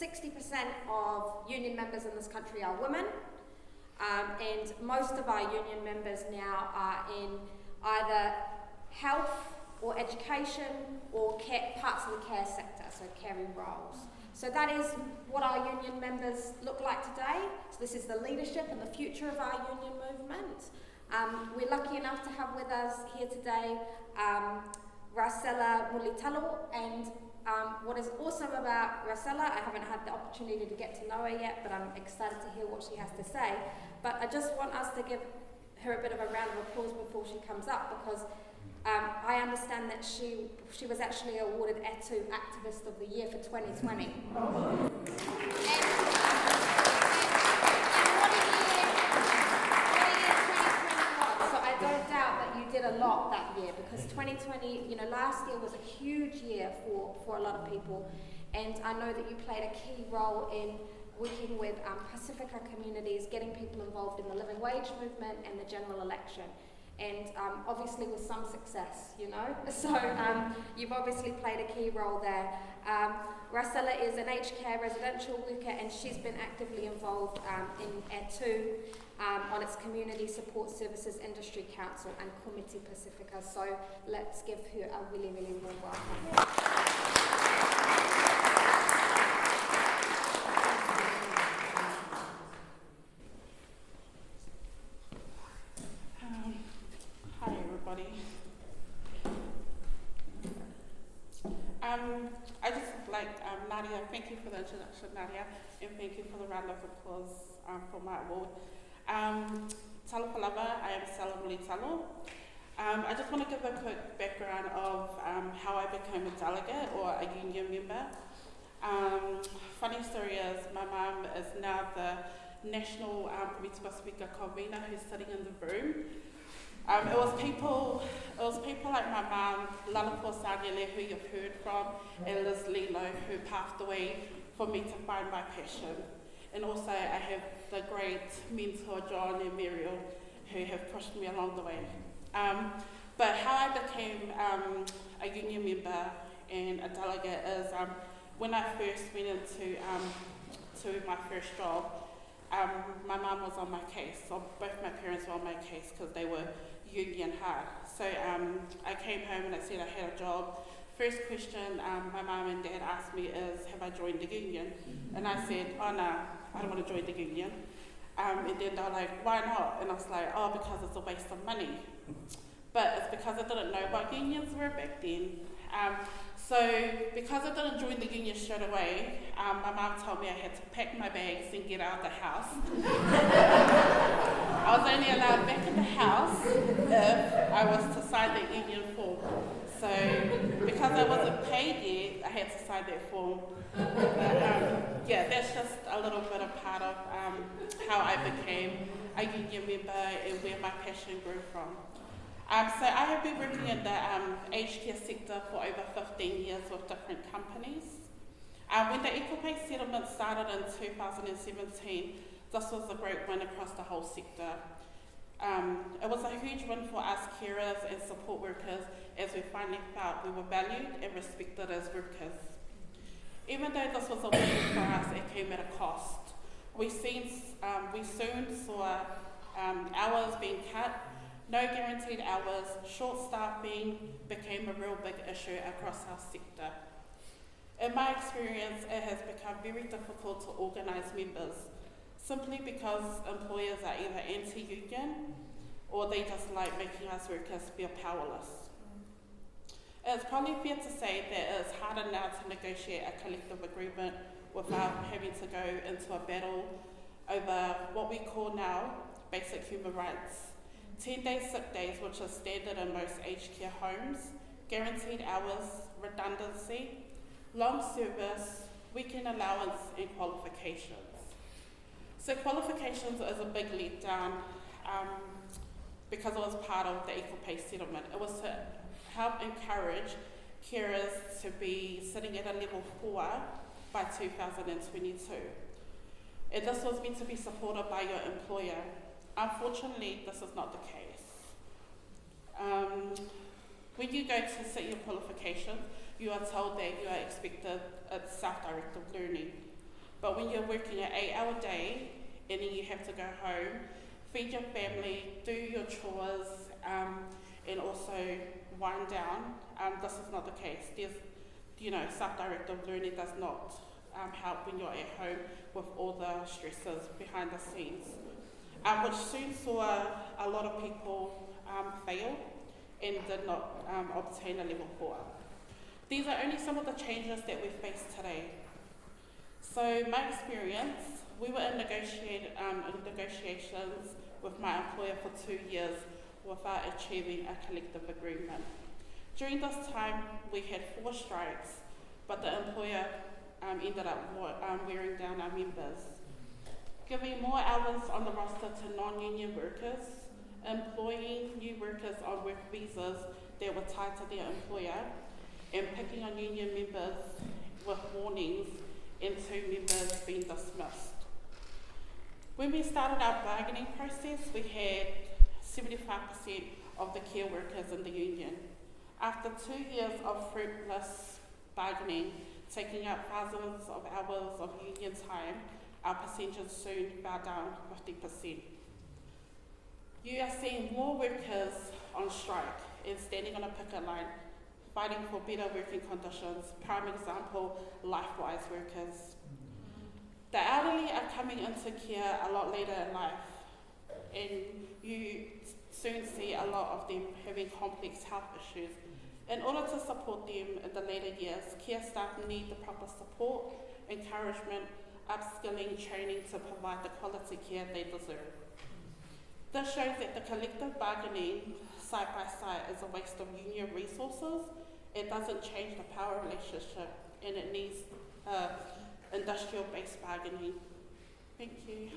60% of union members in this country are women, and most of our union members now are in either health or education or parts of the care sector, so caring roles. So that is what our union members look like today. So this is the leadership and the future of our union movement. We're lucky enough to have with us here today Rasela Mulitalo, and what is awesome about Rasela, I haven't had the opportunity to get to know her yet, but I'm excited to hear what she has to say. But I just want us to give her a bit of a round of applause before she comes up, because I understand that she was actually awarded ETU Activist of the Year for 2020. And what a year 2020 was. So I don't doubt that you did a lot that year, because 2020, last year was a huge year for a lot of people. And I know that you played a key role in working with Pacifica communities, getting people involved in the living wage movement and the general election. And obviously with some success, So you've obviously played a key role there. Rasela is an aged care residential worker, and she's been actively involved in ETU on its Community Support Services Industry Council and Komiti Pacifica. So let's give her a really, really warm welcome. I just like Nadia, thank you for the introduction, Nadia, and thank you for the round of applause for my award. Talapalava, I am Rasela Mulitalo. I just want to give a quick background of how I became a delegate or a union member. Funny story is, my mum is now the National Komiti Pacifica convener who's sitting in the room. It was people like my mum, Lalapur Sanyele, who you've heard from, and Liz Lino, who passed away for me to find my passion. And also I have the great mentor, John and Muriel, who have pushed me along the way. But how I became a union member and a delegate is when I first went into to my first job, my mum was on my case, or both my parents were on my case because they were union hard. So I came home and I said I had a job. First question my mum and dad asked me is, have I joined the union? And I said, oh no, I don't want to join the union. And then they were like, why not? And I was like, oh, because it's a waste of money. But it's because I didn't know what unions were back then. So because I didn't join the union straight away, my mum told me I had to pack my bags and get out of the house. I was only allowed back in the house if I was to sign the union form. So because I wasn't paid yet, I had to sign that form. But, yeah, that's just a little bit of part of how I became a union member and where my passion grew from. So I have been working in the aged care sector for over 15 years with different companies. When the Equal Pay Settlement started in 2017, this was a great win across the whole sector. It was a huge win for us carers and support workers, as we finally felt we were valued and respected as workers. Even though this was a win for us, it came at a cost. We soon saw hours being cut. No guaranteed hours, short staffing became a real big issue across our sector. In my experience, it has become very difficult to organise members, simply because employers are either anti-union or they just like making us workers feel powerless. It's probably fair to say that it's harder now to negotiate a collective agreement without having to go into a battle over what we call now basic human rights. 10-day sick days, which is standard in most aged care homes, guaranteed hours, redundancy, long service, weekend allowance, and qualifications. So qualifications is a big letdown because it was part of the Equal Pay Settlement. It was to help encourage carers to be sitting at a level 4 by 2022. And this was meant to be supported by your employer. Unfortunately, this is not the case. When you go to set your qualifications, you are told that you are expected at self-directed learning. But when you're working an 8-hour day and then you have to go home, feed your family, do your chores, and also wind down, this is not the case. There's, self-directed learning does not help when you're at home with all the stresses behind the scenes, which soon saw a lot of people fail and did not obtain a level 4. These are only some of the changes that we face today. So my experience, we were in negotiations with my employer for 2 years without achieving a collective agreement. During this time, we had 4 strikes, but the employer ended up wearing down our members. Giving more hours on the roster to non-union workers, employing new workers on work visas that were tied to their employer, and picking on union members with warnings and 2 members being dismissed. When we started our bargaining process, we had 75% of the care workers in the union. After 2 years of fruitless bargaining, taking up thousands of hours of union time, our percentages soon fell down 50%. You are seeing more workers on strike and standing on a picket line, fighting for better working conditions. Prime example, LifeWise workers. The elderly are coming into care a lot later in life, and you soon see a lot of them having complex health issues. In order to support them in the later years, care staff need the proper support, encouragement, upskilling, training to provide the quality care they deserve. This shows that the collective bargaining side by side is a waste of union resources. It doesn't change the power relationship, and it needs industrial-based bargaining. Thank you.